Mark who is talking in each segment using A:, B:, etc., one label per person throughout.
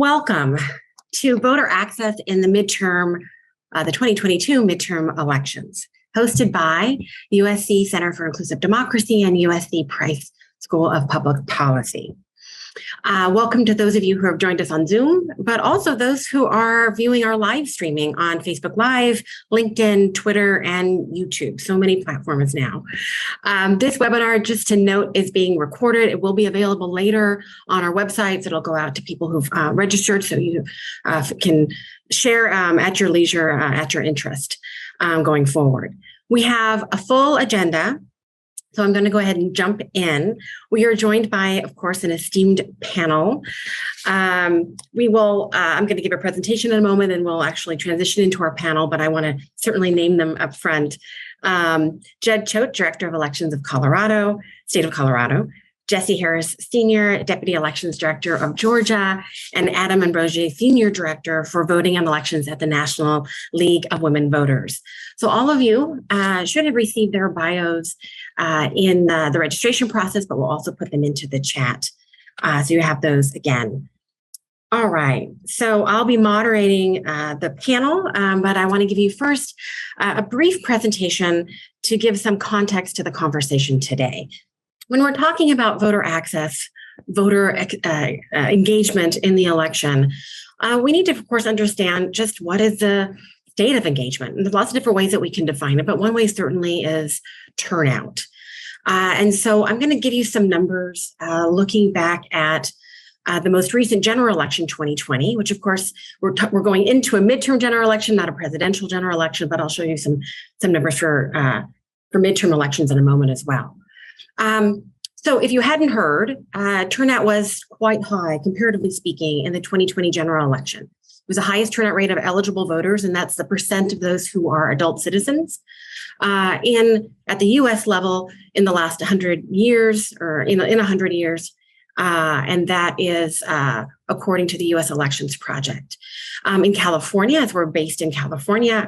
A: Welcome to Voter Access in the Midterm, the 2022 midterm elections, hosted by USC Center for Inclusive Democracy and USC Price School of Public Policy. Welcome to those of you who have joined us on Zoom, but also those who are viewing our live streaming on Facebook Live, LinkedIn, Twitter, and YouTube. So many platforms now. This webinar, just to note, is being recorded. It will be available later on our websites. It'll go out to people who've registered, so you can share at your leisure, at your interest going forward. We have a full agenda. So I'm going to go ahead and jump in. We are joined by, of course, an esteemed panel. I'm going to give a presentation in a moment and we'll actually transition into our panel, but I want to certainly name them up front. Jed Choate, Director of Elections of Colorado, State of Colorado. Jesse Harris, Senior Deputy Elections Director of Georgia, and Adam Ambrosi, Senior Director for Voting and Elections at the National League of Women Voters. So all of you should have received their bios in the registration process, but we'll also put them into the chat. So you have those again. All right, so I'll be moderating the panel, but I want to give you first a brief presentation to give some context to the conversation today. When we're talking about voter access, voter engagement in the election, we need to, of course, understand just what is the state of engagement. And there's lots of different ways that we can define it, but one way certainly is turnout. And so I'm going to give you some numbers looking back at the most recent general election 2020, which of course we're going into a midterm general election, not a presidential general election, but I'll show you some numbers for midterm elections in a moment as well. So if you hadn't heard, turnout was quite high, comparatively speaking, in the 2020 general election. It was the highest turnout rate of eligible voters, and that's the percent of those who are adult citizens. At the U.S. level in the last 100 years, or in 100 years, and that is according to the U.S. Elections Project. In California, as we're based in California,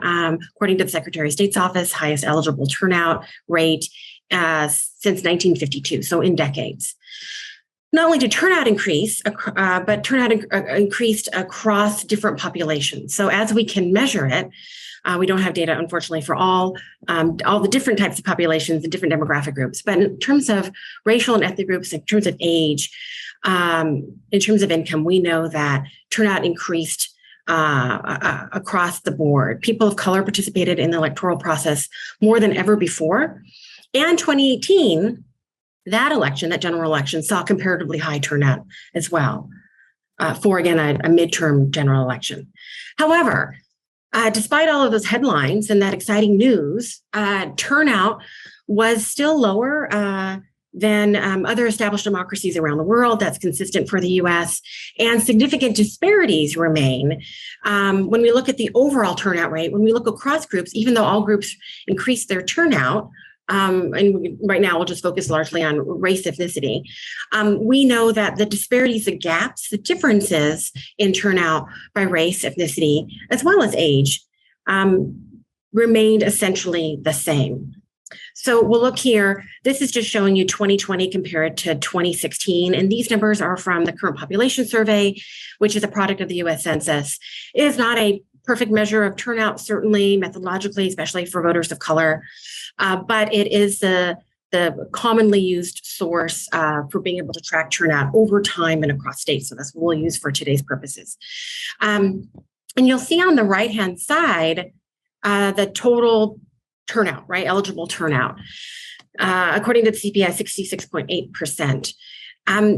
A: according to the Secretary of State's office, highest eligible turnout rate since 1952, so in decades. Not only did turnout increase, but turnout increased across different populations. So as we can measure it, we don't have data, unfortunately, for all the different types of populations and different demographic groups. But in terms of racial and ethnic groups, in terms of age, in terms of income, we know that turnout increased across the board. People of color participated in the electoral process more than ever before. And 2018, that general election, saw comparatively high turnout as well for, again, a midterm general election. However, despite all of those headlines and that exciting news, turnout was still lower than other established democracies around the world. That's consistent for the U.S. And significant disparities remain when we look at the overall turnout rate. When we look across groups, even though all groups increased their turnout, right now we'll just focus largely on race, ethnicity. We know that the disparities, the gaps, the differences in turnout by race, ethnicity, as well as age, remained essentially the same. So we'll look here. This is just showing you 2020 compared to 2016. And these numbers are from the current population survey, which is a product of the U.S. Census. It is not a perfect measure of turnout, certainly methodologically, especially for voters of color. But it is the commonly used source for being able to track turnout over time and across states. So that's what we'll use for today's purposes. And you'll see on the right-hand side, the total turnout, right? Eligible turnout. According to the CPI, 66.8%.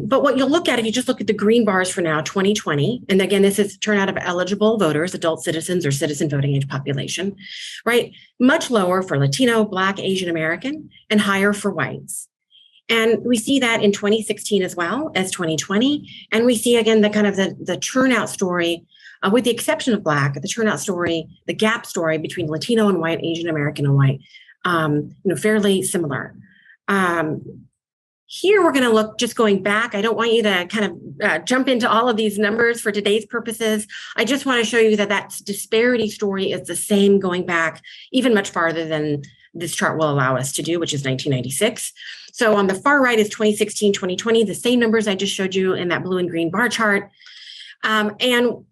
A: But what you'll look at, if you just look at the green bars for now, 2020, and again, this is turnout of eligible voters, adult citizens or citizen voting age population, right? Much lower for Latino, Black, Asian American, and higher for whites. And we see that in 2016 as well as 2020. And we see, again, the kind of the turnout story, with the exception of Black, the turnout story, the gap story between Latino and white, Asian American and white, fairly similar. Here, we're going to look, just going back. I don't want you to kind of jump into all of these numbers for today's purposes. I just want to show you that that disparity story is the same going back even much farther than this chart will allow us to do, which is 1996. So on the far right is 2016, 2020, the same numbers I just showed you in that blue and green bar chart. And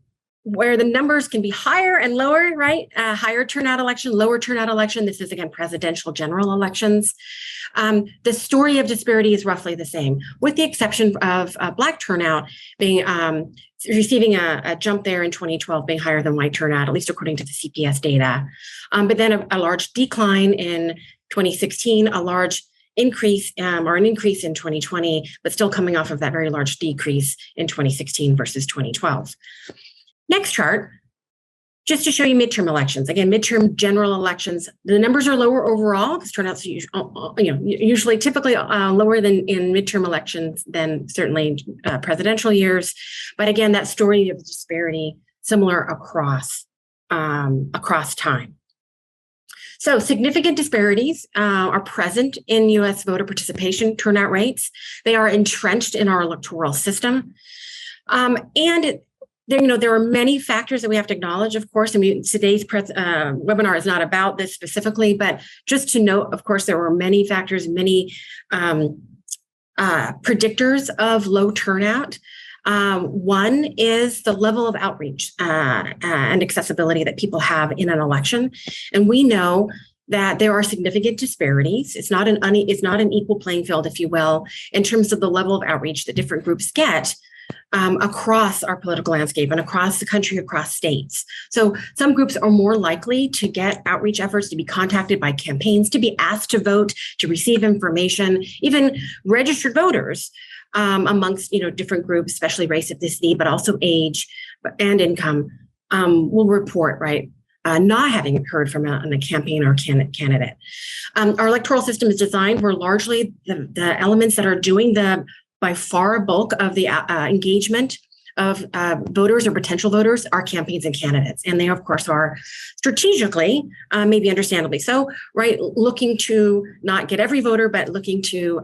A: where the numbers can be higher and lower, right? Higher turnout election, lower turnout election. This is, again, presidential general elections. The story of disparity is roughly the same, with the exception of Black turnout being receiving a jump there in 2012, being higher than white turnout, at least according to the CPS data. But then a large decline in 2016, a large increase or an increase in 2020, but still coming off of that very large decrease in 2016 versus 2012. Next chart, just to show you midterm elections. Again, midterm general elections, the numbers are lower overall because turnouts usually typically lower than in midterm elections than certainly presidential years. But again, that story of disparity similar across time. So significant disparities are present in U.S. voter participation turnout rates. They are entrenched in our electoral system, and there are many factors that we have to acknowledge, of course. I mean, today's webinar is not about this specifically, but just to note, of course, there were many factors, many predictors of low turnout. One is the level of outreach and accessibility that people have in an election. And we know that there are significant disparities. It's not an equal playing field, if you will, in terms of the level of outreach that different groups get across our political landscape and across the country, across states. So some groups are more likely to get outreach efforts, to be contacted by campaigns, to be asked to vote, to receive information, even registered voters amongst different groups, especially race, ethnicity, but also age and income, will report, right, not having heard from a campaign or candidate. Our electoral system is designed where largely the elements that are doing by far bulk of the engagement of voters or potential voters are campaigns and candidates. And they, of course, are strategically, maybe understandably so, right, looking to not get every voter, but looking to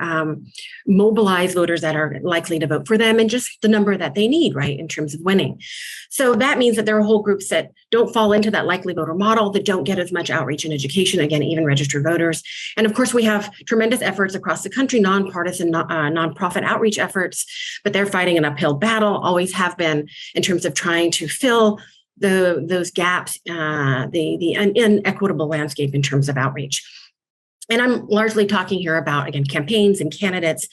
A: mobilize voters that are likely to vote for them and just the number that they need, right, in terms of winning. So that means that there are whole groups that don't fall into that likely voter model, that don't get as much outreach and education, again, even registered voters. And of course, we have tremendous efforts across the country, nonpartisan, nonprofit outreach efforts, but they're fighting an uphill battle, always have been, in terms of trying to fill those gaps, the inequitable landscape in terms of outreach. And I'm largely talking here about, again, campaigns and candidates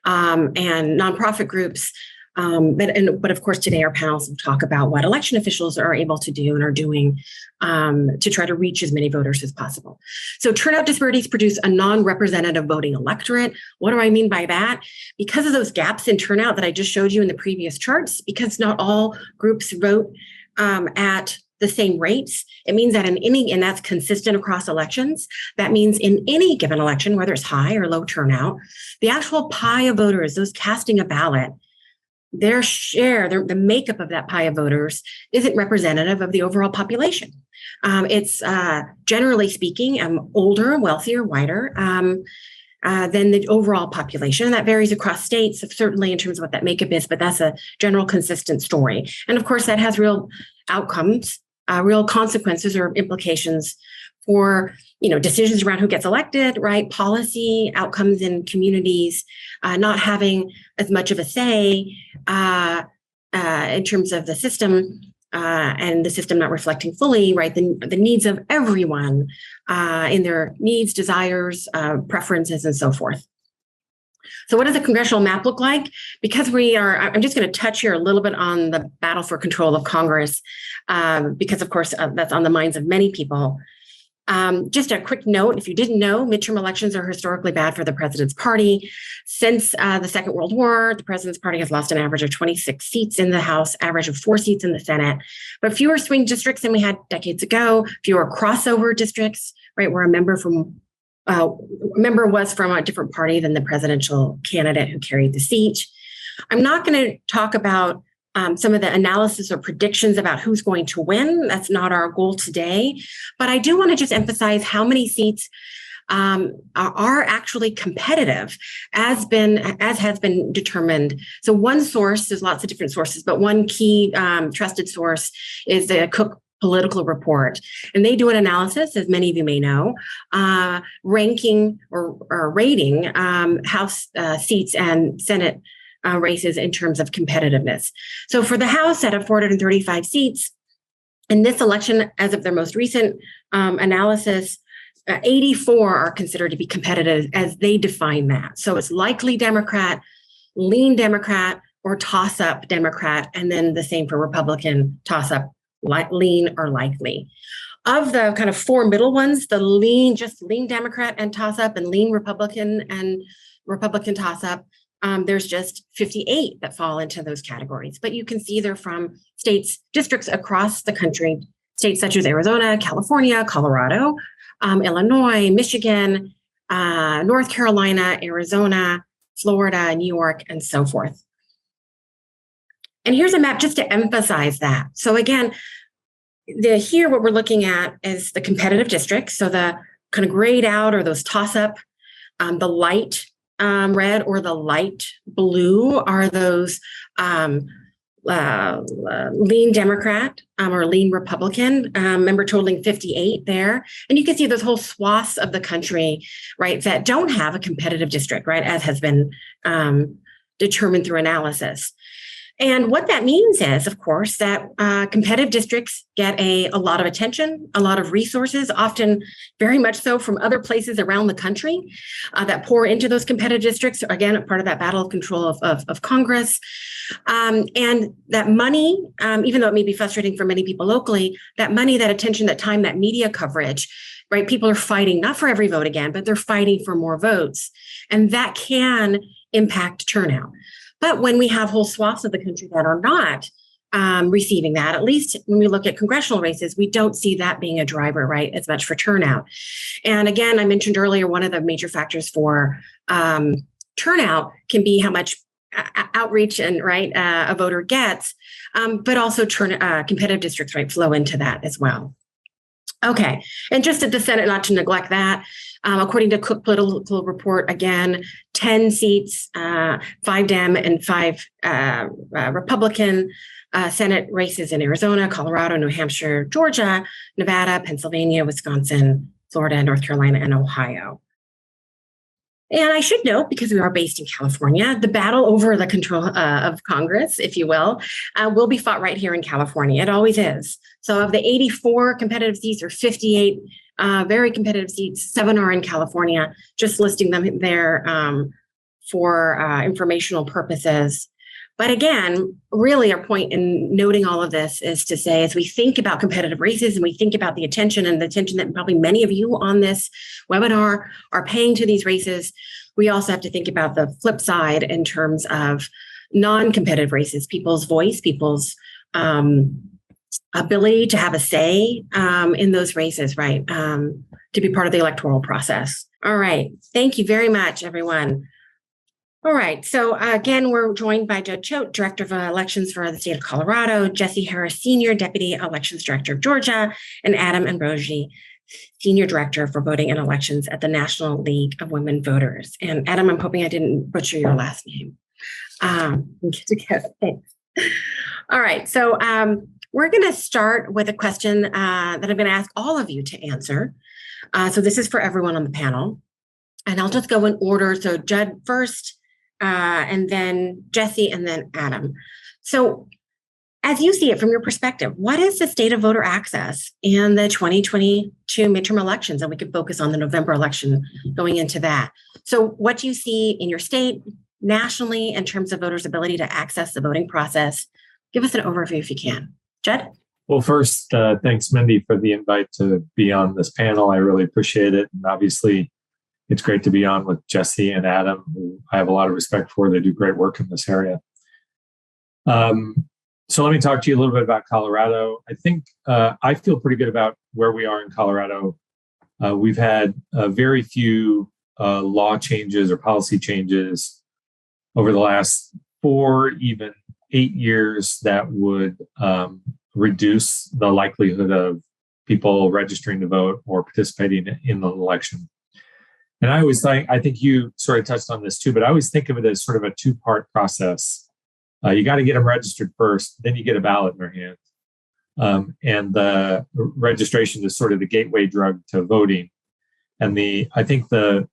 A: and nonprofit groups. But of course, today our panels will talk about what election officials are able to do and are doing to try to reach as many voters as possible. So turnout disparities produce a non-representative voting electorate. What do I mean by that? Because of those gaps in turnout that I just showed you in the previous charts, because not all groups vote at the same rates, it means that and that's consistent across elections, that means in any given election, whether it's high or low turnout, the actual pie of voters, those casting a ballot, their share, the makeup of that pie of voters isn't representative of the overall population. It's generally speaking, older, wealthier, whiter than the overall population. And that varies across states, certainly in terms of what that makeup is, but that's a general consistent story. And of course, that has real outcomes, real consequences or implications for decisions around who gets elected, right? Policy outcomes in communities, not having as much of a say in terms of the system, and the system not reflecting fully, right, the needs of everyone in their needs, desires, preferences, and so forth. So what does the congressional map look like? Because I'm just going to touch here a little bit on the battle for control of Congress, because of course that's on the minds of many people. Just a quick note, if you didn't know, midterm elections are historically bad for the president's party. Since the Second World War, the president's party has lost an average of 26 seats in the House, average of 4 seats in the Senate, but fewer swing districts than we had decades ago, fewer crossover districts, right, where a member was from a different party than the presidential candidate who carried the seat. I'm not going to talk about some of the analysis or predictions about who's going to win. That's not our goal today. But I do want to just emphasize how many seats are actually competitive, as has been determined. So one source, there's lots of different sources, but one key trusted source is the Cook Political Report. And they do an analysis, as many of you may know, ranking or rating House seats and Senate races in terms of competitiveness. So for the House, out of 435 seats, in this election, as of their most recent analysis, 84 are considered to be competitive as they define that. So it's likely Democrat, lean Democrat, or toss-up Democrat, and then the same for Republican, toss-up, lean, or likely. Of the kind of four middle ones, the lean Democrat and toss-up, and lean Republican and Republican toss-up, there's just 58 that fall into those categories. But you can see they're from districts across the country, states such as Arizona, California, Colorado, Illinois, Michigan, North Carolina, Arizona, Florida, New York, and so forth. And here's a map just to emphasize that. So again, here what we're looking at is the competitive districts. So the kind of grayed out or those toss-up, the light red or the light blue are those lean Democrat or lean Republican, member totaling 58 there. And you can see those whole swaths of the country, right, that don't have a competitive district, right, as has been determined through analysis. And what that means is, of course, that competitive districts get a lot of attention, a lot of resources, often very much so from other places around the country that pour into those competitive districts. Again, part of that battle of control of Congress. And that money, even though it may be frustrating for many people locally, that money, that attention, that time, that media coverage, right? People are fighting, not for every vote again, but they're fighting for more votes. And that can impact turnout. But when we have whole swaths of the country that are not receiving that, at least when we look at congressional races, we don't see that being a driver, right, as much for turnout. And again, I mentioned earlier, one of the major factors for turnout can be how much outreach and right a voter gets, but also competitive districts, right, flow into that as well. Okay, and just at the Senate, not to neglect that, according to Cook Political Report, again, 10 seats, 5 Dem and 5 Republican Senate races in Arizona, Colorado, New Hampshire, Georgia, Nevada, Pennsylvania, Wisconsin, Florida, North Carolina, and Ohio. And I should note, because we are based in California, the battle over the control of Congress, if you will be fought right here in California. It always is. So of the 84 competitive seats, or 58 very competitive seats, 7 are in California, just listing them there for informational purposes. But again, really our point in noting all of this is to say, as we think about competitive races and we think about the attention that probably many of you on this webinar are paying to these races, we also have to think about the flip side in terms of non-competitive races, people's voice, people's ability to have a say in those races, right, to be part of the electoral process. All right. Thank you very much, everyone. All right. So again, we're joined by Judd Choate, Director of Elections for the state of Colorado, Jesse Harris, Senior Deputy Elections Director of Georgia, and Adam Ambrosi, Senior Director for Voting and Elections at the National League of Women Voters. And Adam, I'm hoping I didn't butcher your last name. Good to go. Thanks. All right. So we're going to start with a question that I'm going to ask all of you to answer. So this is for everyone on the panel. And I'll just go in order. So Judd first, and then Jesse, and then Adam. So as you see it from your perspective, what is the state of voter access in the 2022 midterm elections? And we can focus on the November election going into that. So what do you see in your state, nationally, in terms of voters' ability to access the voting process? Give us an overview if you can. Judd?
B: Well, first, thanks, Mindy, for the invite to be on this panel. I really appreciate it. And obviously, it's great to be on with Jesse and Adam, who I have a lot of respect for. They do great work in this area. So let me talk to you a little bit about Colorado. I think I feel pretty good about where we are in Colorado. We've had very few law changes or policy changes over the last 4, even 8 years that would reduce the likelihood of people registering to vote or participating in the election. And I think you sort of touched on this too, but I always think of it as sort of a 2-part process. You got to get them registered first, then you get a ballot in their hand. And the registration is sort of the gateway drug to voting. And I think the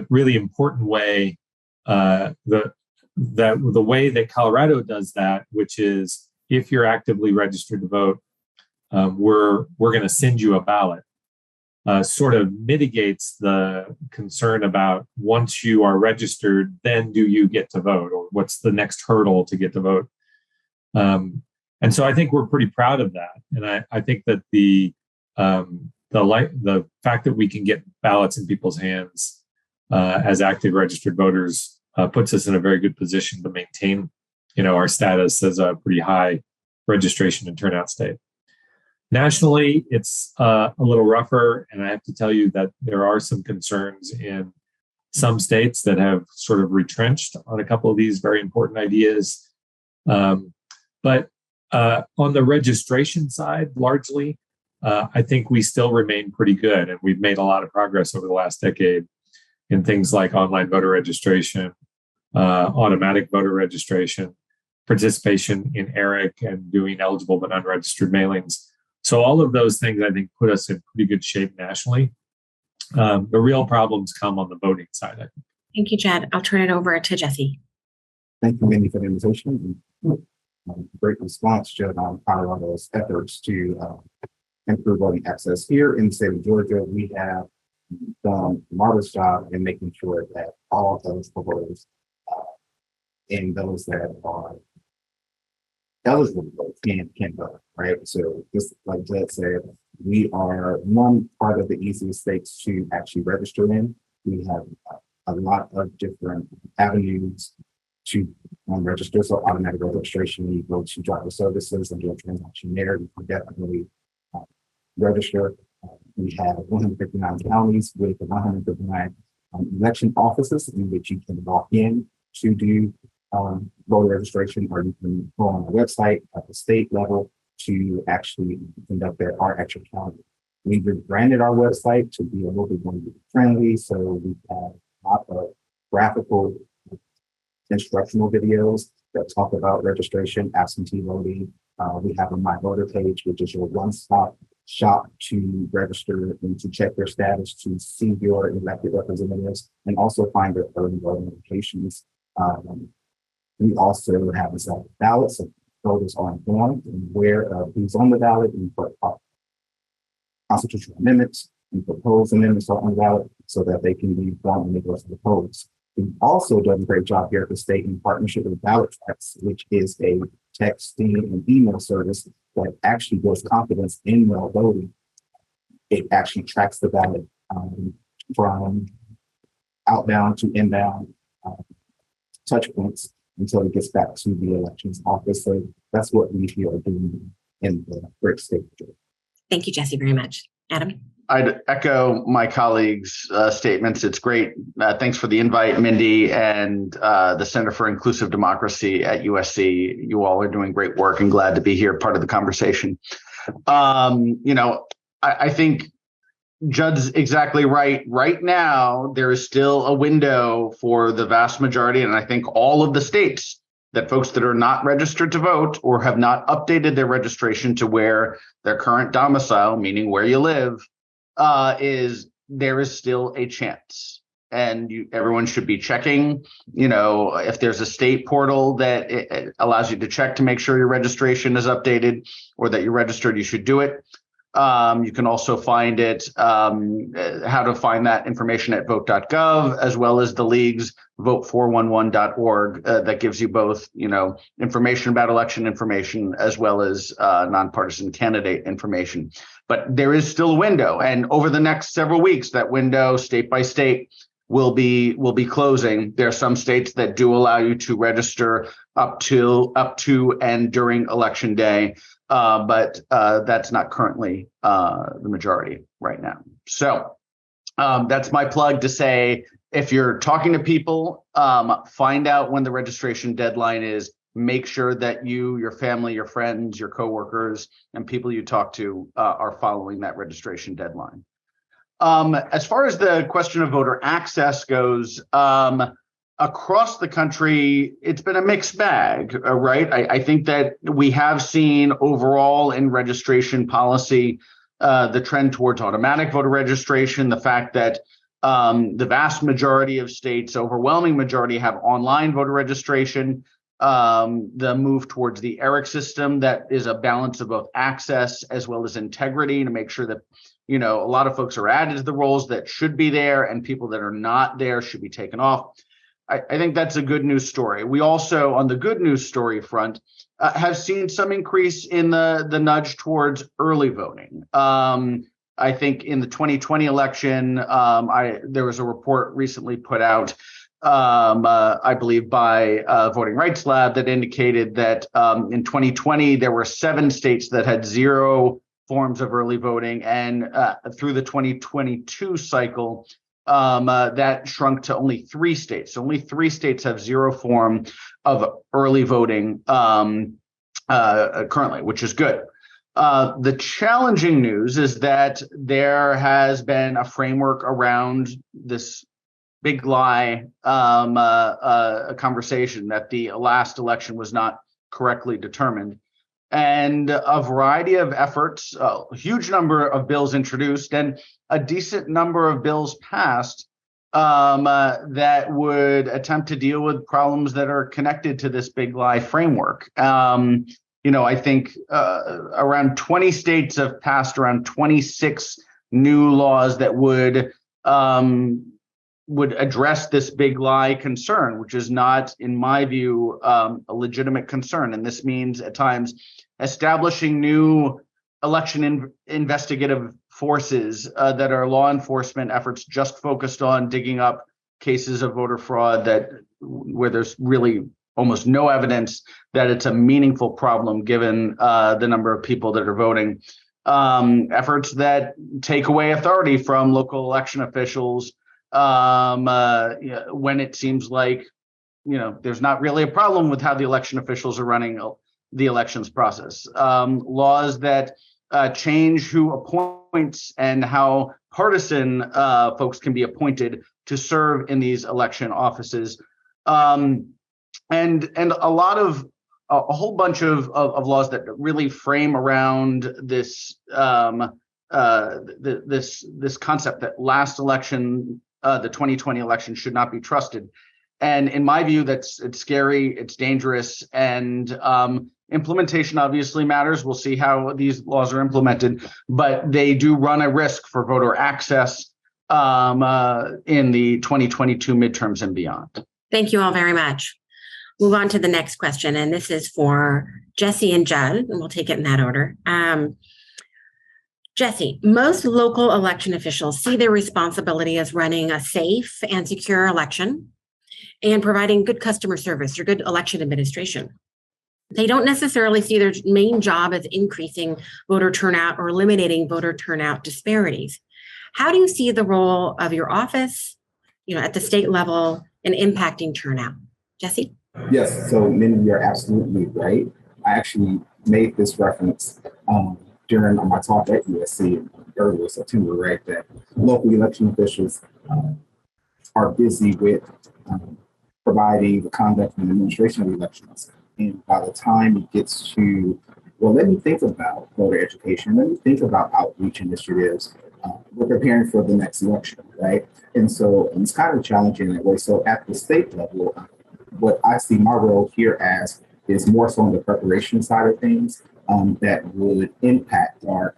B: really important way, the that the way that Colorado does that, which is if you're actively registered to vote, we're going to send you a ballot, sort of mitigates the concern about once you are registered, then do you get to vote, or what's the next hurdle to get to vote? And so I think we're pretty proud of that, and I think that the fact that we can get ballots in people's hands as active registered voters puts us in a very good position to maintain, our status as a pretty high registration and turnout state. Nationally, it's a little rougher, and I have to tell you that there are some concerns in some states that have sort of retrenched on a couple of these very important ideas. But on the registration side, largely, I think we still remain pretty good, and we've made a lot of progress over the last decade in things like online voter registration, automatic voter registration, participation in ERIC, and doing eligible but unregistered mailings. So all of those things, I think, put us in pretty good shape nationally. The real problems come on the voting side, I think.
A: Thank you, Jed. I'll turn it over to Jesse.
C: Thank you, Mindy, for the invitation. Great response, Jed, on Colorado's efforts to improve voting access. Here in the state of Georgia, we have done a marvelous job in making sure that all eligible voters and those that are eligible to vote can vote, right? So just like Jed said, we are one part of the easiest states to actually register in. We have a lot of different avenues to register. So automatic registration, you go to driver services and do a transaction there. You can definitely register. We have 159 counties with 159 election offices in which you can log in to do voter registration, or you can go on the website at the state level to actually conduct our actual county. We've rebranded our website to be a little bit more friendly, so we have a lot of graphical instructional videos that talk about registration, absentee voting. We have a My Voter page, which is your one-stop shop to register and to check their status, to see your elected representatives, and also find their early voting applications. We also have a ballot, so voters are informed and aware of who's on the ballot and what constitutional amendments and proposed amendments are on the ballot, so that they can be informed when they go to the polls. We've also done a great job here at the state in partnership with Ballot Tracks, which is a texting and email service that actually builds confidence in mail voting. It actually tracks the ballot from outbound to inbound touch points until it gets back to the elections office. So that's what we here are doing in the great state of Georgia.
A: Thank you, Jesse, very much. Adam?
D: I'd echo my colleagues' statements. It's great. Thanks for the invite, Mindy, and the Center for Inclusive Democracy at USC. You all are doing great work, and glad to be here, part of the conversation. I think Judd's exactly right. Right now, there is still a window for the vast majority, and I think all of the states, that folks that are not registered to vote or have not updated their registration to where their current domicile, meaning where you live, there is still a chance. And everyone should be checking, if there's a state portal that it allows you to check to make sure your registration is updated or that you're registered, you should do it. You can also find it, how to find that information at vote.gov, as well as the league's vote411.org that gives you both, information about election information as well as nonpartisan candidate information. But there is still a window, and over the next several weeks, that window, state by state, will be closing. There are some states that do allow you to register up to and during election day. But that's not currently the majority right now. So that's my plug to say, if you're talking to people, find out when the registration deadline is. Make sure that you, your family, your friends, your coworkers, and people you talk to are following that registration deadline. As far as the question of voter access goes, across the country, it's been a mixed bag, right? I think that we have seen overall in registration policy, the trend towards automatic voter registration, the fact that The vast majority of states, overwhelming majority, have online voter registration. The move towards the ERIC system, that is a balance of both access as well as integrity, to make sure that, a lot of folks are added to the roles that should be there, and people that are not there should be taken off. I think that's a good news story. We also, on the good news story front, have seen some increase in the nudge towards early voting. I think in the 2020 election, there was a report recently put out, I believe by Voting Rights Lab, that indicated that in 2020, there were 7 states that had 0 forms of early voting. And through the 2022 cycle, that shrunk to only 3 states. So only 3 states have 0 form of early voting currently, which is good. The challenging news is that there has been a framework around this big lie conversation that the last election was not correctly determined. And a variety of efforts, a huge number of bills introduced, and a decent number of bills passed that would attempt to deal with problems that are connected to this big lie framework. I think around 20 states have passed around 26 new laws that would address this big lie concern, which is not, in my view, a legitimate concern. And this means at times establishing new election investigative forces that are law enforcement efforts just focused on digging up cases of voter fraud where there's really almost no evidence that it's a meaningful problem given the number of people that are voting. Efforts that take away authority from local election officials when it seems like there's not really a problem with how the election officials are running the elections process. Laws that change who appoints and how partisan folks can be appointed to serve in these election offices. And a whole bunch of laws that really frame around this this concept that last election, the 2020 election, should not be trusted. And in my view, it's scary, it's dangerous, and implementation obviously matters. We'll see how these laws are implemented, but they do run a risk for voter access in the 2022 midterms and beyond.
A: Thank you all very much. Move on to the next question, and this is for Jesse and Judd, and we'll take it in that order. Jesse, most local election officials see their responsibility as running a safe and secure election and providing good customer service or good election administration. They don't necessarily see their main job as increasing voter turnout or eliminating voter turnout disparities. How do you see the role of your office, at the state level in impacting turnout? Jesse?
C: Yes, so Mindy, you're absolutely right. I actually made this reference during my talk at USC earlier September, right? That local election officials are busy with providing the conduct and administration of elections. And by the time it gets to, let me think about voter education, let me think about outreach initiatives. We're preparing for the next election, right? And so it's kind of challenging in that way. So at the state level, what I see my role here as is more so on the preparation side of things that would impact or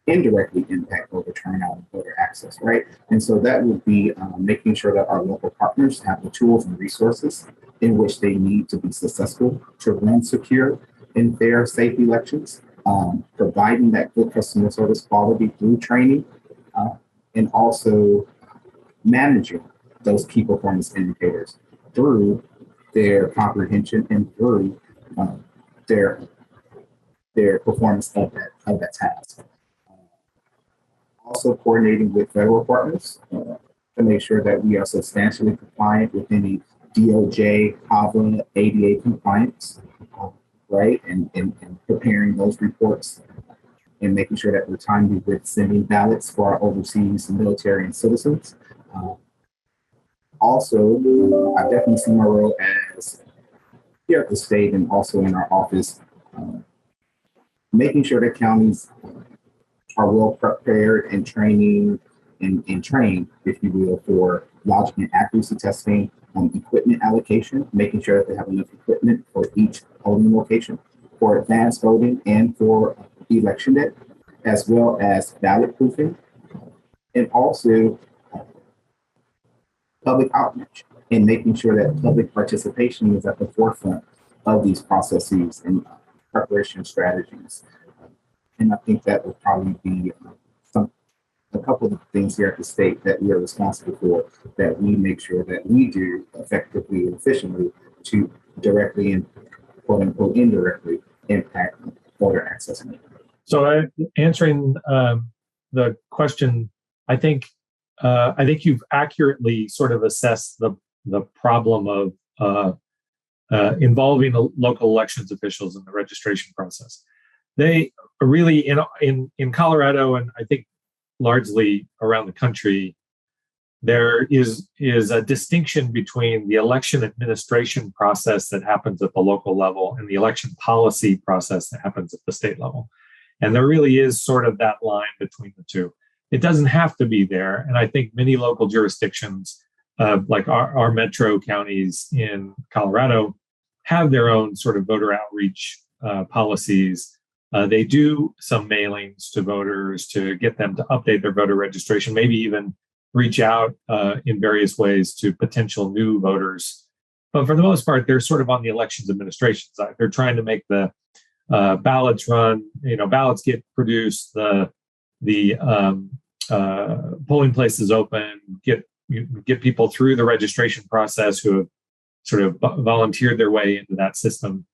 C: indirectly impact voter turnout and voter access, right? And so that would be making sure that our local partners have the tools and resources in which they need to be successful to run secure and fair, safe elections, providing that good customer service quality through training, and also managing those key performance indicators through their comprehension and through their performance of that task. Also coordinating with federal partners to make sure that we are substantially compliant with any DOJ, HAVA, ADA compliance, right? And preparing those reports and making sure that we're timely with sending ballots for our overseas military and citizens. Also, I definitely see my role as here at the state and also in our office, making sure that counties are well prepared and training and trained, if you will, for logic and accuracy testing, equipment allocation, making sure that they have enough equipment for each polling location, for advanced voting, and for election day, as well as ballot proofing, and also public outreach and making sure that public participation is at the forefront of these processes and preparation strategies. And I think that would probably be a couple of things here at the state that we are responsible for, that we make sure that we do effectively and efficiently to directly and quote unquote indirectly impact voter access.
B: So answering the question, I think you've accurately sort of assessed the problem of involving the local elections officials in the registration process. They really in Colorado, and I think largely around the country, there is a distinction between the election administration process that happens at the local level and the election policy process that happens at the state level. And there really is sort of that line between the two. It doesn't have to be there. And I think many local jurisdictions, like our metro counties in Colorado, have their own sort of voter outreach policies. They do some mailings to voters to get them to update their voter registration, maybe even reach out in various ways to potential new voters. But for the most part, they're sort of on the elections administration side. They're trying to make the ballots run, ballots get produced, the polling places open, get people through the registration process who have sort of volunteered their way into that system.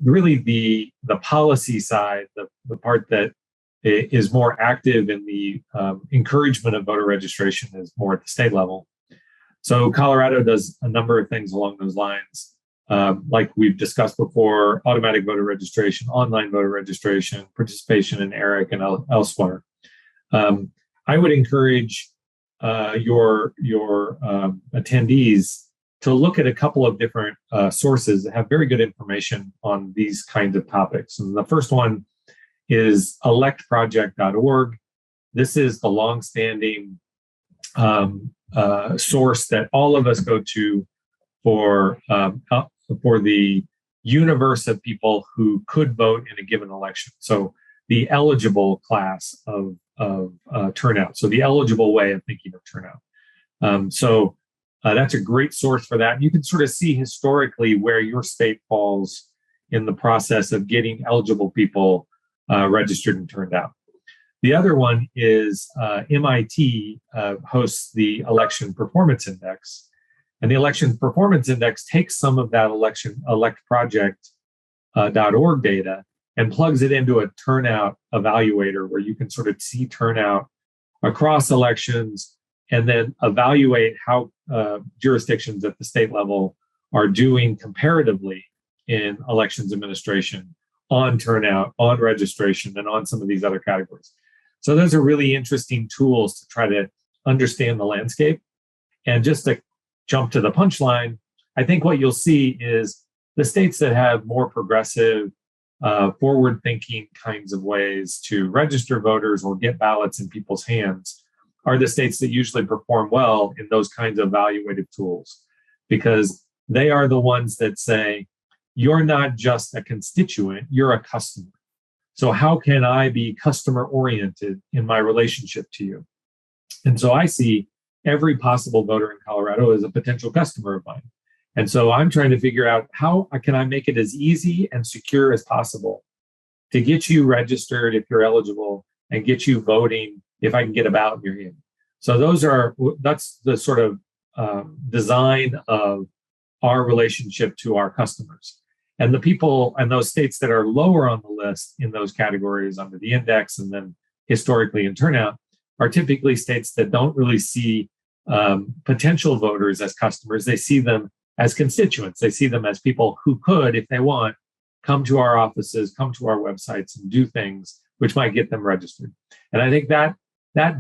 B: Really, the policy side, the part that is more active in the encouragement of voter registration, is more at the state level. So Colorado does a number of things along those lines. Like we've discussed before, automatic voter registration, online voter registration, participation in ERIC and elsewhere. I would encourage your attendees to look at a couple of different sources that have very good information on these kinds of topics. And the first one is electproject.org. This is the longstanding source that all of us go to for the universe of people who could vote in a given election. So the eligible class of turnout. So the eligible way of thinking of turnout. That's a great source for that. You can sort of see historically where your state falls in the process of getting eligible people registered and turned out. The other one is MIT hosts the Election Performance Index. And the Election Performance Index takes some of that electproject.org data and plugs it into a turnout evaluator where you can sort of see turnout across elections and then evaluate how jurisdictions at the state level are doing comparatively in elections administration on turnout, on registration, and on some of these other categories. So those are really interesting tools to try to understand the landscape. And just to jump to the punchline, I think what you'll see is the states that have more progressive, forward-thinking kinds of ways to register voters or get ballots in people's hands are the states that usually perform well in those kinds of evaluative tools, because they are the ones that say, you're not just a constituent, you're a customer. So how can I be customer-oriented in my relationship to you? And so I see every possible voter in Colorado as a potential customer of mine. And so I'm trying to figure out how can I make it as easy and secure as possible to get you registered if you're eligible and get you voting if I can get a ballot in your hand. So that's the sort of design of our relationship to our customers. And the people and those states that are lower on the list in those categories under the index and then historically in turnout are typically states that don't really see potential voters as customers. They see them as constituents. They see them as people who could, if they want, come to our offices, come to our websites and do things which might get them registered. And I think that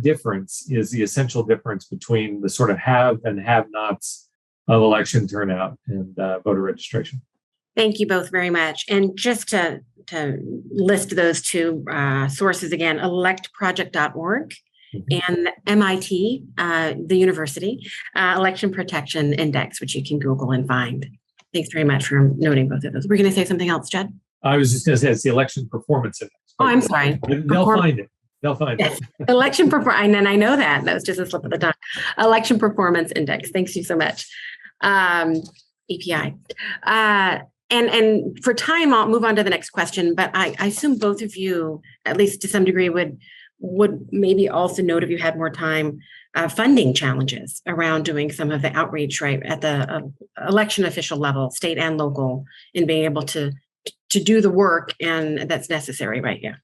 B: difference is the essential difference between the sort of have and have-nots of election turnout and voter registration.
A: Thank you both very much. And just to list those two sources again, electproject.org and MIT, the university, Election Protection Index, which you can Google and find. Thanks very much for noting both of those. We're going to say something else, Jed?
B: I was just going to say it's the Election Performance Index.
A: Oh, I'm sorry.
B: They'll find it. They'll find
A: Yes.
B: it.
A: Election performance, and I know that. That was just a slip of the tongue. Election Performance Index. Thanks you so much. EPI. And for time, I'll move on to the next question, but I assume both of you, at least to some degree, would maybe also note, if you had more time, funding challenges around doing some of the outreach, right, at the election official level, state and local, in being able to do the work and that's necessary, right? Yeah.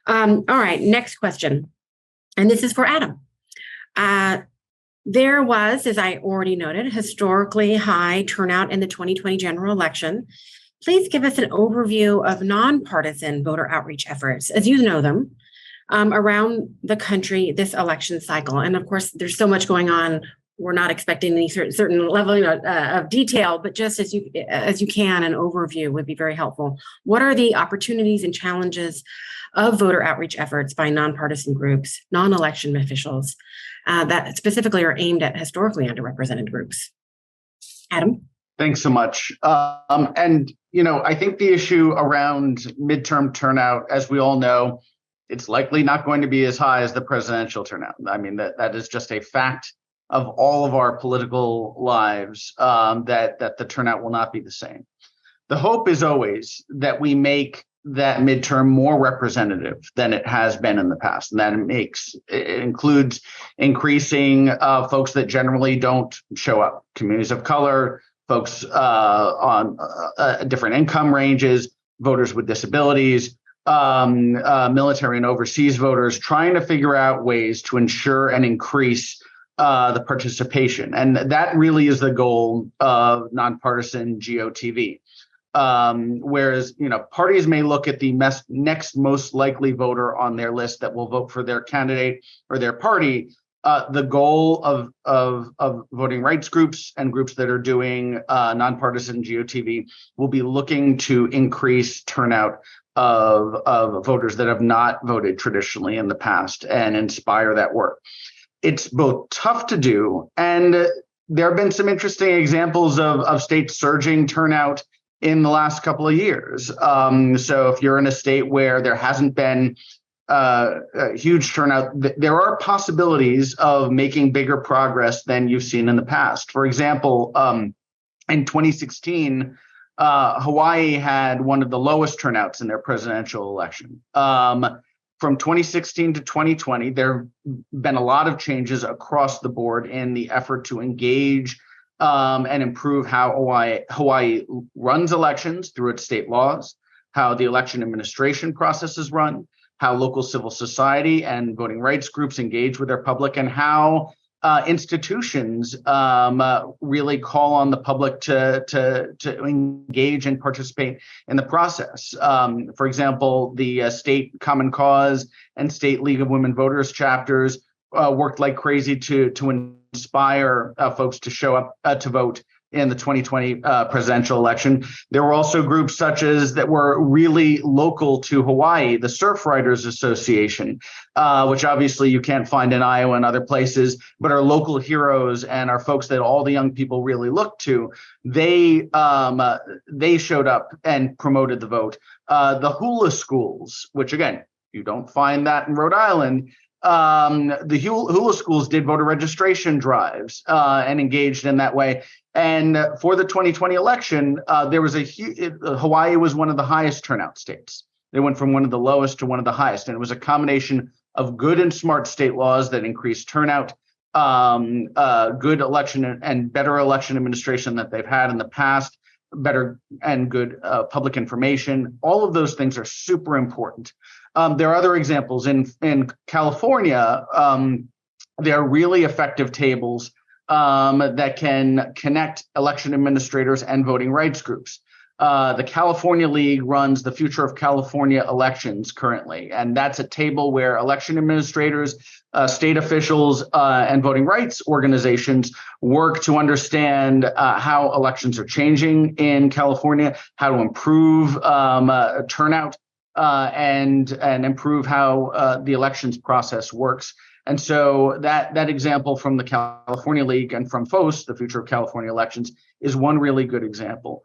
A: All right, next question. And this is for Adam. There was, as I already noted, historically high turnout in the 2020 general election. Please give us an overview of nonpartisan voter outreach efforts, as you know them, around the country this election cycle. And of course, there's so much going on. We're not expecting any certain level of detail, but just as you can, an overview would be very helpful. What are the opportunities and challenges of voter outreach efforts by nonpartisan groups, non-election officials that specifically are aimed at historically underrepresented groups? Adam?
D: Thanks so much. And, I think the issue around midterm turnout, as we all know, it's likely not going to be as high as the presidential turnout. I mean, that is just a fact of all of our political lives, that the turnout will not be the same. The hope is always that we make that midterm more representative than it has been in the past. And that it includes increasing folks that generally don't show up, communities of color, folks on different income ranges, voters with disabilities, military and overseas voters, trying to figure out ways to ensure and increase the participation. And that really is the goal of nonpartisan GOTV. Whereas, parties may look at the next most likely voter on their list that will vote for their candidate or their party. The goal of voting rights groups and groups that are doing nonpartisan GOTV will be looking to increase turnout of voters that have not voted traditionally in the past and inspire that work. It's both tough to do, and there have been some interesting examples of states surging turnout in the last couple of years. So if you're in a state where there hasn't been a huge turnout, there are possibilities of making bigger progress than you've seen in the past. For example, in 2016, Hawaii had one of the lowest turnouts in their presidential election. From 2016 to 2020, there have been a lot of changes across the board in the effort to engage and improve how Hawaii runs elections through its state laws, how the election administration process is run, how local civil society and voting rights groups engage with their public, and how institutions really call on the public to engage and participate in the process. For example, the state Common Cause and state League of Women Voters chapters worked like crazy to inspire folks to show up to vote in the 2020 presidential election. There were also groups such as that were really local to Hawaii, the Surf Riders Association, which obviously you can't find in Iowa and other places, but are local heroes and are folks that all the young people really look to. They showed up and promoted the vote. The hula schools, which again, you don't find that in Rhode Island. The hula schools did voter registration drives and engaged in that way. And for the 2020 election, there was Hawaii was one of the highest turnout states. They went from one of the lowest to one of the highest. And it was a combination of good and smart state laws that increased turnout, good election and better election administration that they've had in the past, better and good public information. All of those things are super important. There are other examples in California. There are really effective tables that can connect election administrators and voting rights groups. The California League runs the Future of California Elections currently, and that's a table where election administrators, state officials, and voting rights organizations work to understand how elections are changing in California, how to improve turnout, and improve how the elections process works. And so that example from the California League and from FOS, the Future of California Elections, is one really good example.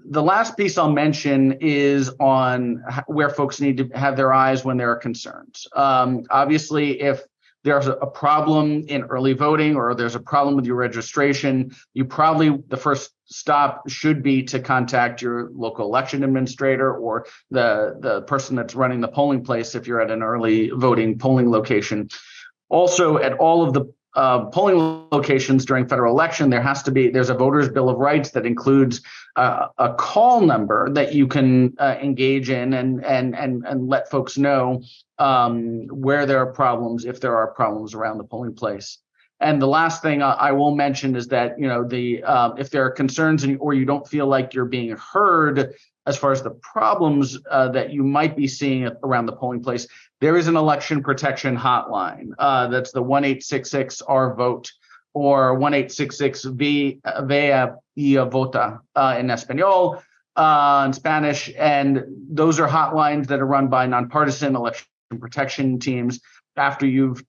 D: The last piece I'll mention is on where folks need to have their eyes when there are concerns. Obviously, if there's a problem in early voting or there's a problem with your registration, the first stop should be to contact your local election administrator or the person that's running the polling place if you're at an early voting polling location. Also, at all of the polling locations during federal election, there's a voter's bill of rights that includes a call number that you can engage in and let folks know where there are problems, if there are problems around the polling place. And the last thing I will mention is that if there are concerns or you don't feel like you're being heard as far as the problems that you might be seeing around the polling place, there is an election protection hotline. That's the 1-866-R-VOTE or 1-866-VEA VOTA in Espanol, in Spanish. And those are hotlines that are run by nonpartisan election protection teams after you've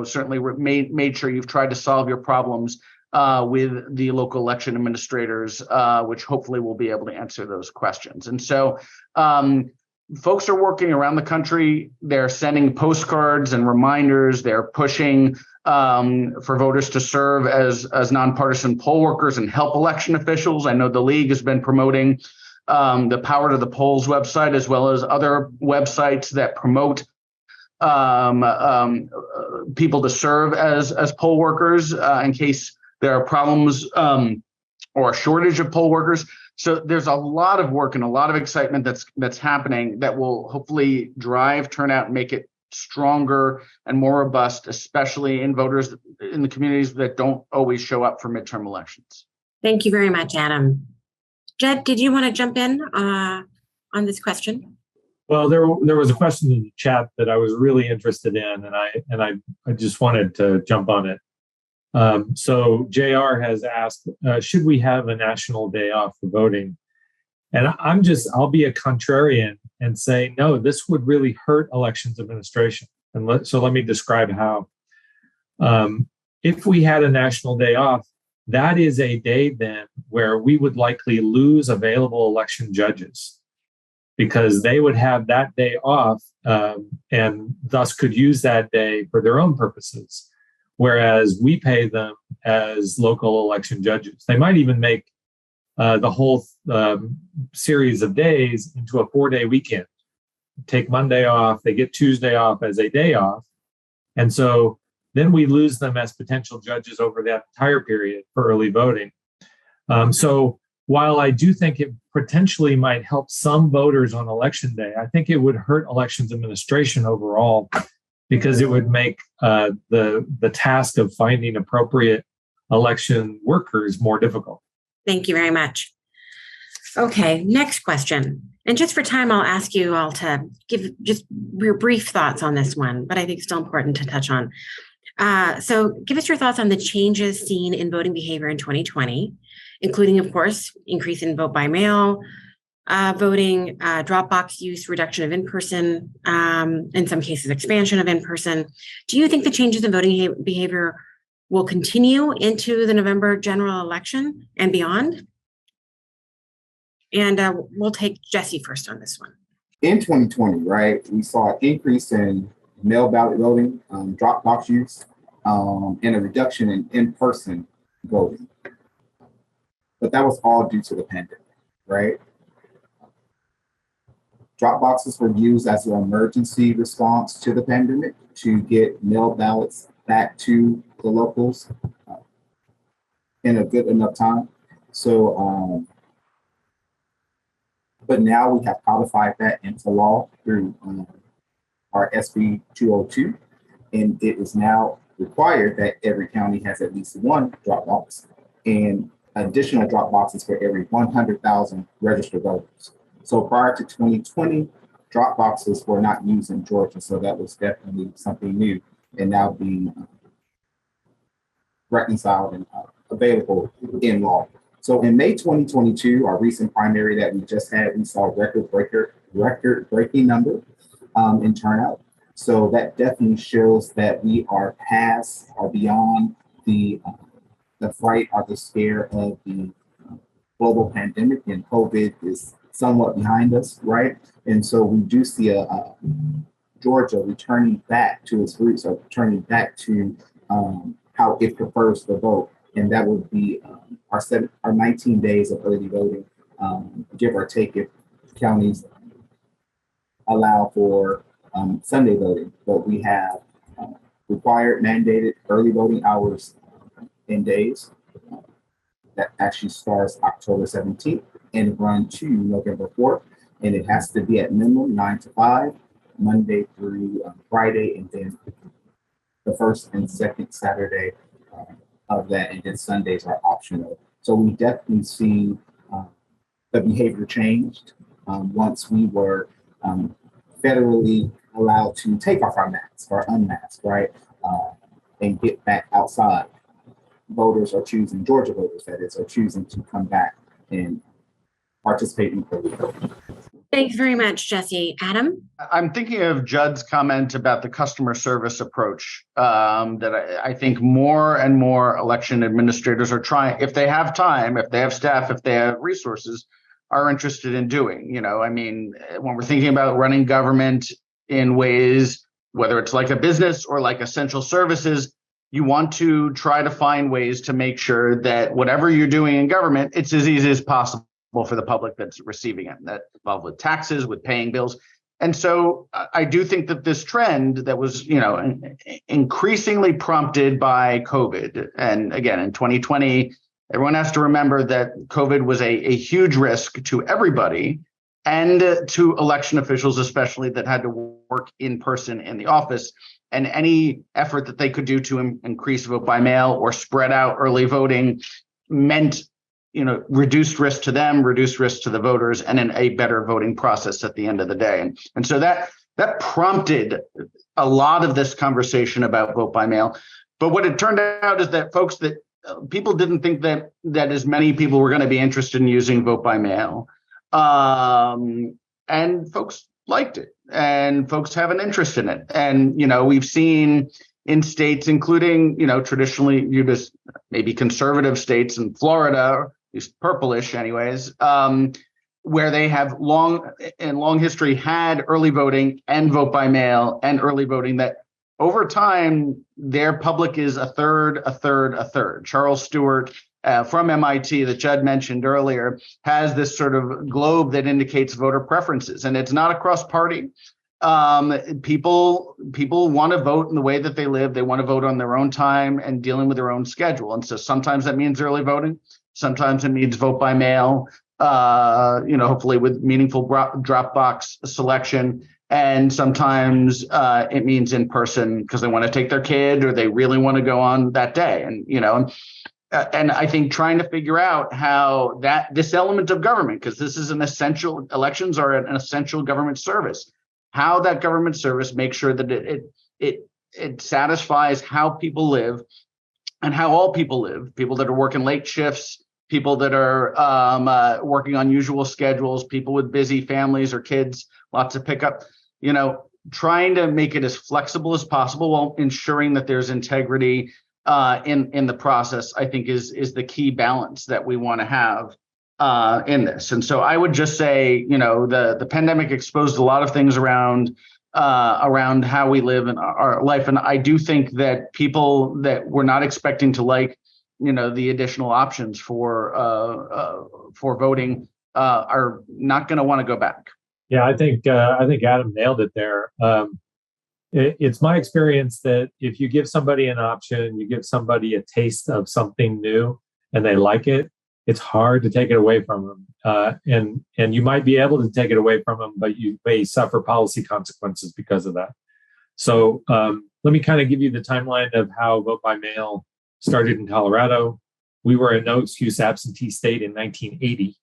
D: certainly made sure you've tried to solve your problems with the local election administrators, which hopefully will be able to answer those questions. And so folks are working around the country. They're sending postcards and reminders. They're pushing for voters to serve as nonpartisan poll workers and help election officials. I know the league has been promoting the Power to the Polls website, as well as other websites that promote people to serve as poll workers in case there are problems or a shortage of poll workers. So there's a lot of work and a lot of excitement that's happening that will hopefully drive turnout and make it stronger and more robust, especially in voters in the communities that don't always show up for midterm elections.
A: Thank you very much, Adam. Jed, did you want to jump in on this question?
B: Well, there was a question in the chat that I was really interested in, and I just wanted to jump on it. So JR has asked, should we have a national day off for voting? And I'll be a contrarian and say, no, this would really hurt elections administration. And so let me describe how. If we had a national day off, that is a day then where we would likely lose available election judges, because they would have that day off and thus could use that day for their own purposes, whereas we pay them as local election judges. They might even make the whole series of days into a 4-day weekend. Take Monday off, they get Tuesday off as a day off. And so then we lose them as potential judges over that entire period for early voting. So while I do think it potentially might help some voters on election day, I think it would hurt elections administration overall, because it would make the task of finding appropriate election workers more difficult.
A: Thank you very much. Okay, next question. And just for time, I'll ask you all to give just your brief thoughts on this one, but I think it's still important to touch on. So give us your thoughts on the changes seen in voting behavior in 2020, including, of course, increase in vote by mail, voting, drop box use, reduction of in-person, in some cases, expansion of in-person. Do you think the changes in voting behavior will continue into the November general election and beyond? And we'll take Jesse first on this one.
C: In 2020, right, we saw an increase in mail ballot voting, drop box use, and a reduction in in-person voting. But that was all due to the pandemic, right? Drop boxes were used as an emergency response to the pandemic to get mail ballots back to the locals in a good enough time. So, but now we have codified that into law through our SB 202, and it is now required that every county has at least one drop box and additional drop boxes for every 100,000 registered voters. So prior to 2020, drop boxes were not used in Georgia, so that was definitely something new and now being reconciled and available in law. So in May 2022, our recent primary that we just had, we saw record-breaking number in turnout. So that definitely shows that we are past or beyond the fright or the scare of the global pandemic, and COVID is somewhat behind us, right? And so we do see Georgia returning back to its roots, or returning back to how it prefers to vote, and that would be our 19 days of early voting, give or take, if counties allow for Sunday voting. But we have required mandated early voting hours in days that actually starts October 17th and run to November 4th. And it has to be at minimum 9 to 5, Monday through Friday, and then the first and second Saturday of that, and then Sundays are optional. So we definitely see the behavior changed once we were federally allowed to take off our masks or unmask, right, and get back outside. Voters are choosing, Georgia voters that is, are choosing to come back and participate in early voting.
A: Thanks very much, Jesse. Adam?
D: I'm thinking of Judd's comment about the customer service approach that I think more and more election administrators are trying, if they have time, if they have staff, if they have resources, are interested in doing. You know, I mean, when we're thinking about running government in ways, whether it's like a business or like essential services, you want to try to find ways to make sure that whatever you're doing in government, it's as easy as possible for the public that's receiving it, that involved with taxes, with paying bills. And so I do think that this trend that was, you know, increasingly prompted by COVID, and again, in 2020, everyone has to remember that COVID was a huge risk to everybody, and to election officials, especially, that had to work in person in the office. And any effort that they could do to increase vote by mail or spread out early voting meant, you know, reduced risk to them, reduced risk to the voters, and then a better voting process at the end of the day. And so that prompted a lot of this conversation about vote by mail. But what it turned out is that people didn't think that as many people were going to be interested in using vote by mail. And folks liked it, and folks have an interest in it. And, you know, we've seen in states, including, you know, traditionally viewed as maybe conservative states in Florida, at least purplish anyways, where they have long history had early voting and vote by mail and early voting, that over time, their public is a third. Charles Stewart from MIT that Judd mentioned earlier has this sort of globe that indicates voter preferences, and it's not across party. People want to vote in the way that they live. They want to vote on their own time and dealing with their own schedule. And so sometimes that means early voting. Sometimes it means vote by mail, you know, hopefully with meaningful drop box selection. And sometimes it means in person because they want to take their kid or they really want to go on that day. And, you know, and I think trying to figure out how this element of government, because this is elections are an essential government service, how that government service makes sure that it satisfies how people live and how all people live, people that are working late shifts, people that are working unusual schedules, people with busy families or kids, lots of pickup, you know, trying to make it as flexible as possible while ensuring that there's integrity in the process, I think is the key balance that we want to have in this. And so I would just say, you know, the pandemic exposed a lot of things around how we live in our life. And I do think that people that were not expecting to like, you know, the additional options for voting are not going to want to go back.
B: Yeah, I think Adam nailed it there. It's my experience that if you give somebody an option, you give somebody a taste of something new and they like it, it's hard to take it away from them. And you might be able to take it away from them, but you may suffer policy consequences because of that. So let me kind of give you the timeline of how vote by mail started in Colorado. We were a no excuse absentee state in 1980.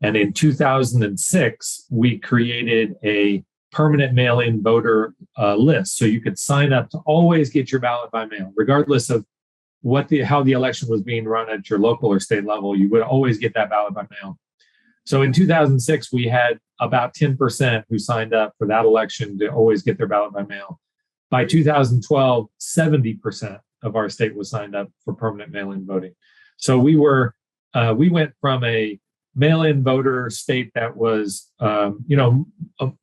B: And in 2006, we created a permanent mail-in voter list. So you could sign up to always get your ballot by mail, regardless of how the election was being run at your local or state level. You would always get that ballot by mail. So in 2006, we had about 10% who signed up for that election to always get their ballot by mail. By 2012, 70% of our state was signed up for permanent mail-in voting. So we went from a mail-in voter state that was,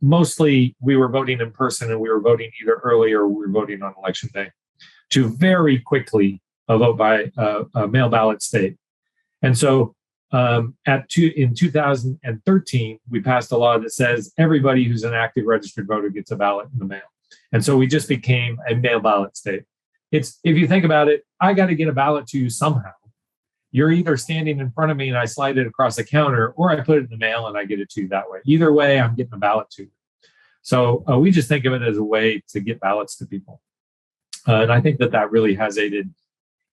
B: mostly we were voting in person and we were voting either early or we were voting on election day, to very quickly a vote by a mail ballot state. And so in 2013, we passed a law that says everybody who's an active registered voter gets a ballot in the mail. And so we just became a mail ballot state. If you think about it, I got to get a ballot to you somehow. You're either standing in front of me and I slide it across the counter, or I put it in the mail and I get it to you that way. Either way, I'm getting a ballot to you. So we just think of it as a way to get ballots to people. And I think that really has aided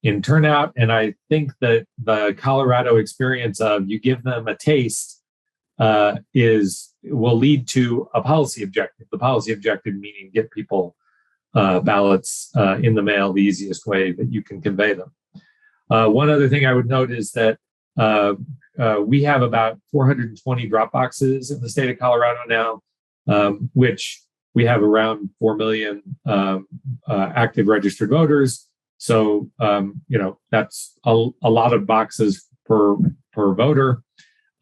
B: in turnout. And I think that the Colorado experience of you give them a taste will lead to a policy objective. The policy objective meaning get people ballots in the mail the easiest way that you can convey them. One other thing I would note is that we have about 420 drop boxes in the state of Colorado now, which we have around 4 million active registered voters. So, that's a lot of boxes per voter.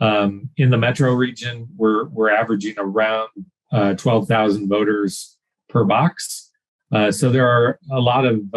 B: In the metro region, we're averaging around 12,000 voters per box. So there are a lot of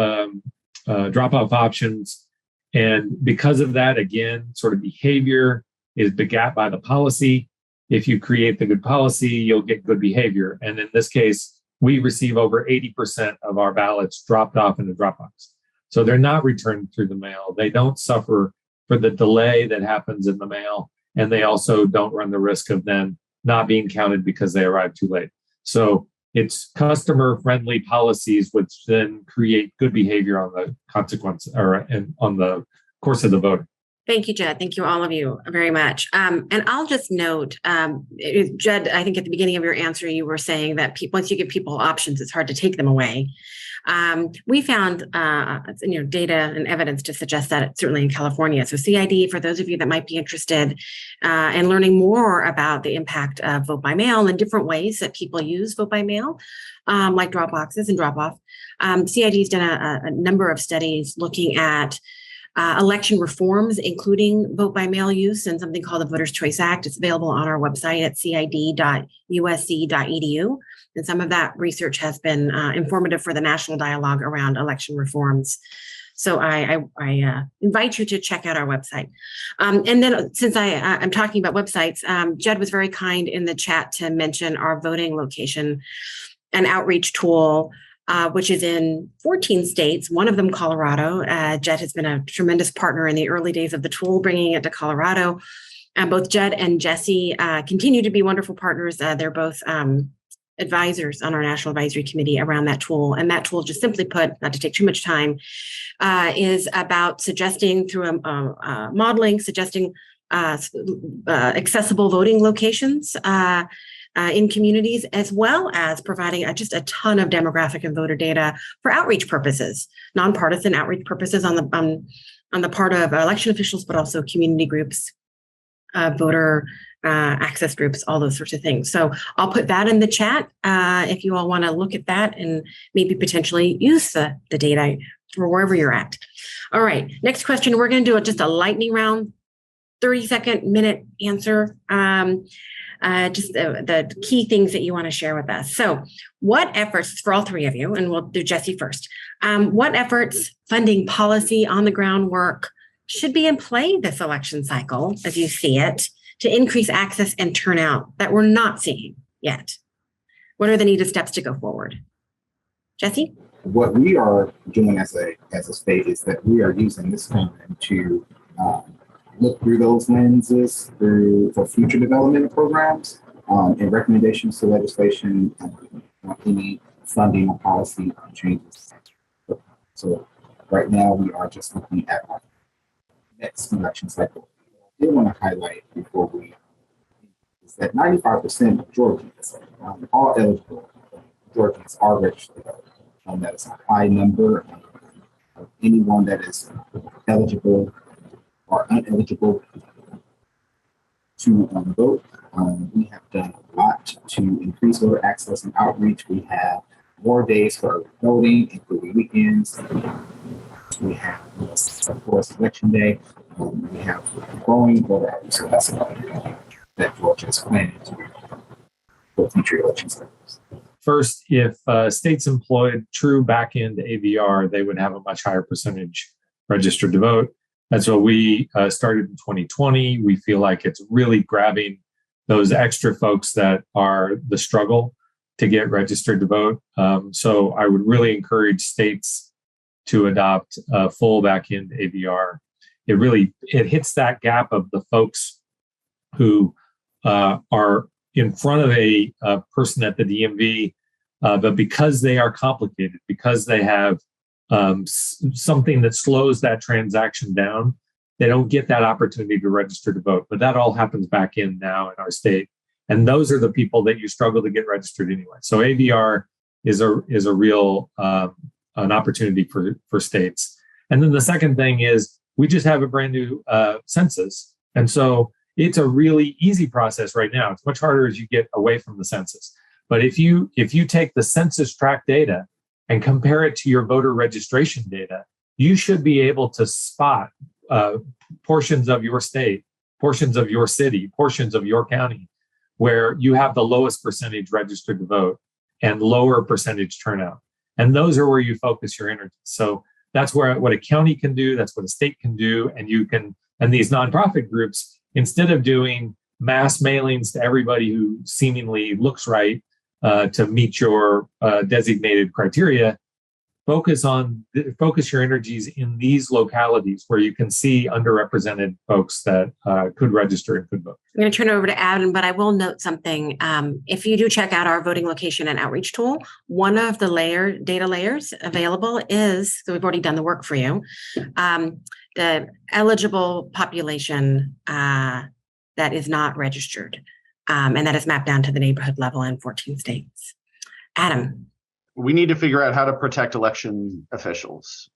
B: drop-off options. And because of that, again, sort of behavior is begat by the policy. If you create the good policy, you'll get good behavior. And in this case, we receive over 80% of our ballots dropped off in the Dropbox. So they're not returned through the mail. They don't suffer for the delay that happens in the mail. And they also don't run the risk of then not being counted because they arrived too late. So it's customer-friendly policies which then create good behavior on the consequence and on the course of the vote.
A: Thank you, Jed. Thank you, all of you, very much. And I'll just note, Jed, I think at the beginning of your answer, you were saying that once you give people options, it's hard to take them away. We found data and evidence to suggest that certainly in California. So CID, for those of you that might be interested in learning more about the impact of vote by mail and different ways that people use vote by mail, like drop boxes and drop off, CID has done a number of studies looking at election reforms, including vote by mail use and something called the Voters' Choice Act. It's available on our website at cid.usc.edu. And some of that research has been informative for the national dialogue around election reforms. So I invite you to check out our website. And then since I'm talking about websites, Jed was very kind in the chat to mention our voting location and outreach tool, which is in 14 states, one of them Colorado. Jed has been a tremendous partner in the early days of the tool, bringing it to Colorado. Both Jed and Jesse continue to be wonderful partners. They're both advisors on our National Advisory Committee around that tool. And that tool, just simply put, not to take too much time, is about suggesting through modeling, suggesting accessible voting locations in communities, as well as providing just a ton of demographic and voter data for outreach purposes, nonpartisan outreach purposes on the part of election officials, but also community groups, voter access groups, all those sorts of things. So I'll put that in the chat if you all want to look at that and maybe potentially use the data for wherever you're at. All right, next question. We're going to do just a lightning round, 30-second minute answer. Just the key things that you want to share with us. So what efforts, for all three of you, and we'll do Jesse first, what efforts, funding, policy, on the ground work should be in play this election cycle, as you see it, to increase access and turnout that we're not seeing yet? What are the needed steps to go forward? Jesse?
C: What we are doing as a state is that we are using this time to look through those lenses for future development programs and recommendations to legislation, any funding or policy changes. So right now we are just looking at our next election cycle. I do want to highlight before we is that 95% of Georgians, all eligible Georgians, are registered. That is a high number. Anyone that is eligible or ineligible to vote. We have done a lot to increase voter access and outreach. We have more days for voting, including weekends. We have, of course, election day. We have growing voter hours, so that's something that Georgia is planning to do for future election cycles.
B: First, if states employed true back-end AVR, they would have a much higher percentage registered to vote. That's what we started in 2020. We feel like it's really grabbing those extra folks that are the struggle to get registered to vote. So I would really encourage states to adopt full back-end AVR. It hits that gap of the folks who are in front of a person at the DMV, but because they are complicated, because they have something that slows that transaction down, they don't get that opportunity to register to vote. But that all happens back in now in our state. And those are the people that you struggle to get registered anyway. So AVR is a real an opportunity for states. And then the second thing is we just have a brand new census. And so it's a really easy process right now. It's much harder as you get away from the census. But if you take the census tract data and compare it to your voter registration data, you should be able to spot portions of your state, portions of your city, portions of your county where you have the lowest percentage registered to vote and lower percentage turnout. And those are where you focus your energy. So that's what a county can do. That's what a state can do. And these nonprofit groups, instead of doing mass mailings to everybody who seemingly looks right to meet your designated criteria, focus your energies in these localities where you can see underrepresented folks that could register and could vote.
A: I'm going to turn it over to Adam, but I will note something. If you do check out our voting location and outreach tool, one of the data layers available is, so we've already done the work for you, the eligible population that is not registered, and that is mapped down to the neighborhood level in 14 states. Adam.
D: We need to figure out how to protect election officials.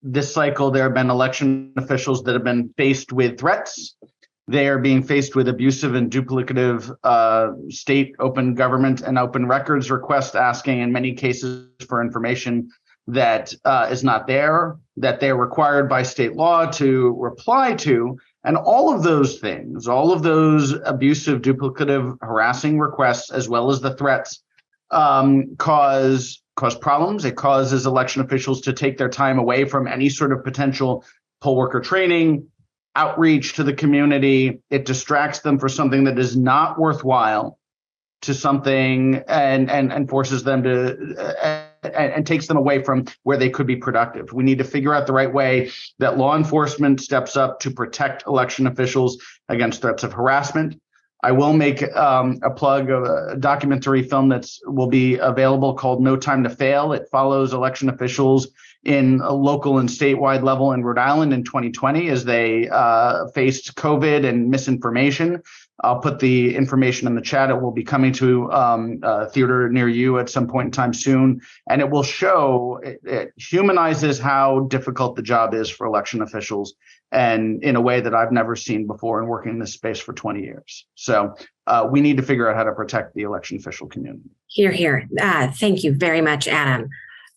D: This cycle, there have been election officials that have been faced with threats. They are being faced with abusive and duplicative state open government and open records requests asking in many cases for information that is not there, that they're required by state law to reply to. And all of those things, all of those abusive, duplicative, harassing requests, as well as the threats, cause problems. It causes election officials to take their time away from any sort of potential poll worker training, outreach to the community. It distracts them for something that is not worthwhile to something and forces them to and takes them away from where they could be productive. We need to figure out the right way that law enforcement steps up to protect election officials against threats of harassment. I will make a plug of a documentary film that will be available called No Time to Fail. It follows election officials in a local and statewide level in Rhode Island in 2020 as they faced COVID and misinformation. I'll put the information in the chat. It will be coming to a theater near you at some point in time soon. And it will show, it humanizes how difficult the job is for election officials, and in a way that I've never seen before in working in this space for 20 years. So we need to figure out how to protect the election official community.
A: Hear, hear. Thank you very much, Adam.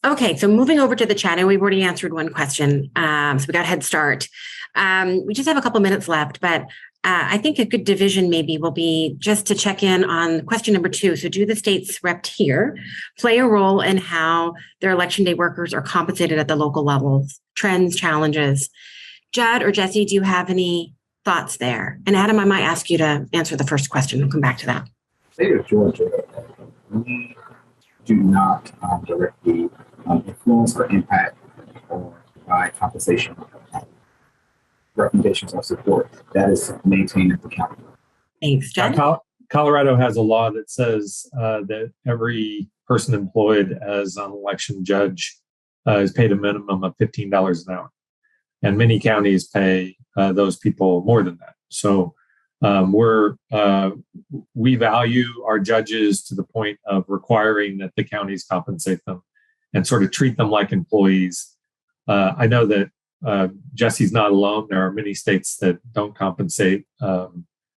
A: Okay, so moving over to the chat, and we've already answered one question, so we got a head start. We just have a couple minutes left, but I think a good division maybe will be just to check in on question number 2. So do the states repped here play a role in how their election day workers are compensated at the local levels, trends, challenges? Judd or Jesse, do you have any thoughts there? And Adam, I might ask you to answer the first question. We'll come back to that.
C: State of Georgia, we do not directly influence or impact or provide compensation recommendations or support. That is maintained at the county.
A: Thanks, Judd.
B: Colorado has a law that says that every person employed as an election judge is paid a minimum of $15 an hour. And many counties pay those people more than that. So we value our judges to the point of requiring that the counties compensate them and sort of treat them like employees. I know that Jesse's not alone. There are many states that don't compensate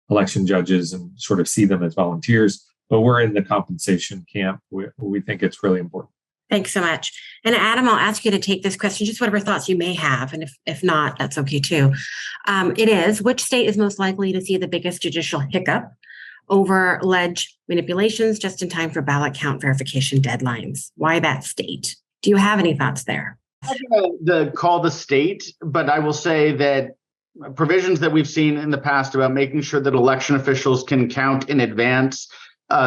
B: election judges and sort of see them as volunteers. but we're in the compensation camp. We think it's really important.
A: Thanks so much. And Adam, I'll ask you to take this question, just whatever thoughts you may have. And if not, that's okay too. It is, which state is most likely to see the biggest judicial hiccup over ledge manipulations just in time for ballot count verification deadlines? Why that state? Do you have any thoughts there?
D: I'm going to call the state, but I will say that provisions that we've seen in the past about making sure that election officials can count in advance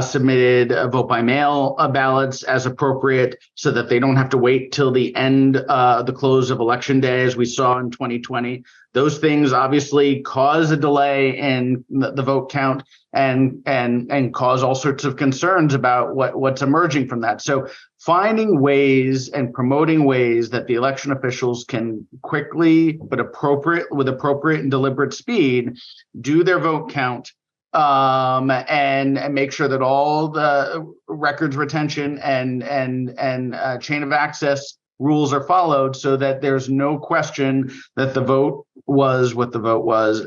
D: submitted vote by mail ballots as appropriate so that they don't have to wait till the end, the close of election day, as we saw in 2020. Those things obviously cause a delay in the vote count and cause all sorts of concerns about what's emerging from that. So finding ways and promoting ways that the election officials can quickly with appropriate and deliberate speed do their vote count and make sure that all the records retention and chain of access rules are followed so that there's no question that the vote was what the vote was.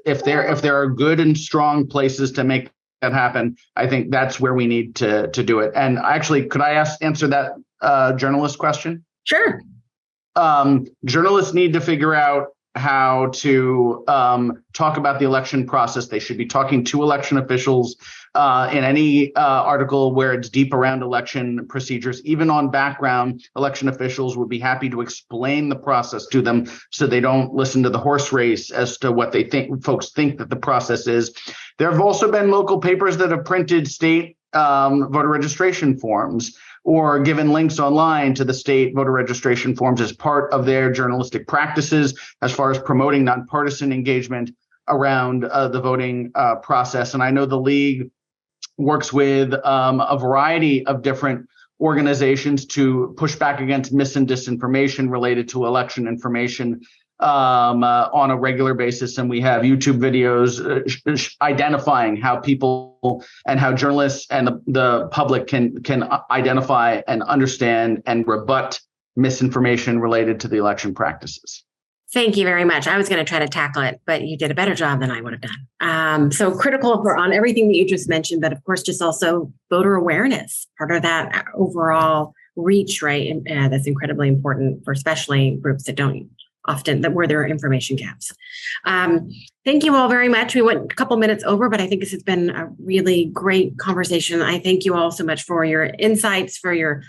D: If there are good and strong places to make that happen, I think that's where we need to do it. And actually, could I answer that journalist question?
A: Sure.
D: Journalists need to figure out how to talk about the election process. They should be talking to election officials in any article where it's deep around election procedures. Even on background, election officials would be happy to explain the process to them so they don't listen to the horse race as to what folks think that the process is. There have also been local papers that have printed state voter registration forms or given links online to the state voter registration forms as part of their journalistic practices as far as promoting nonpartisan engagement around the voting process. And I know the league works with a variety of different organizations to push back against mis and disinformation related to election information on a regular basis. And we have YouTube videos identifying how people and how journalists and the public can identify and understand and rebut misinformation related to the election practices.
A: Thank you very much. I was going to try to tackle it, but you did a better job than I would have done. So critical on everything that you just mentioned, but of course, just also voter awareness, part of that overall reach, right? And that's incredibly important for especially groups that don't often, where there are information gaps. Thank you all very much. We went a couple minutes over, but I think this has been a really great conversation. I thank you all so much for your insights, for your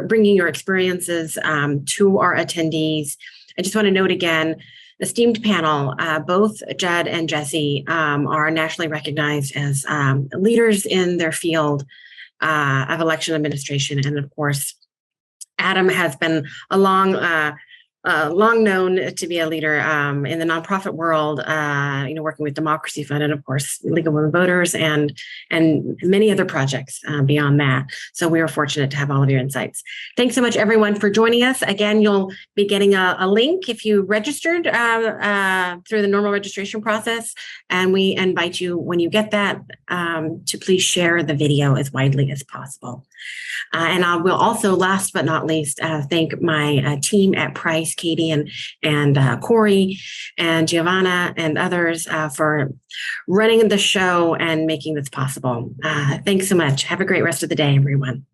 A: bringing your experiences to our attendees. I just want to note again, esteemed panel, both Judd and Jesse are nationally recognized as leaders in their field of election administration. And of course, Adam has been long known to be a leader in the nonprofit world, working with Democracy Fund and, of course, League of Women Voters and many other projects beyond that. So we are fortunate to have all of your insights. Thanks so much, everyone, for joining us. Again, you'll be getting a link if you registered through the normal registration process. And we invite you, when you get that, to please share the video as widely as possible. And I will also, last but not least, thank my team at Price, Katie and Corey and Giovanna and others for running the show and making this possible. Thanks so much. Have a great rest of the day, everyone.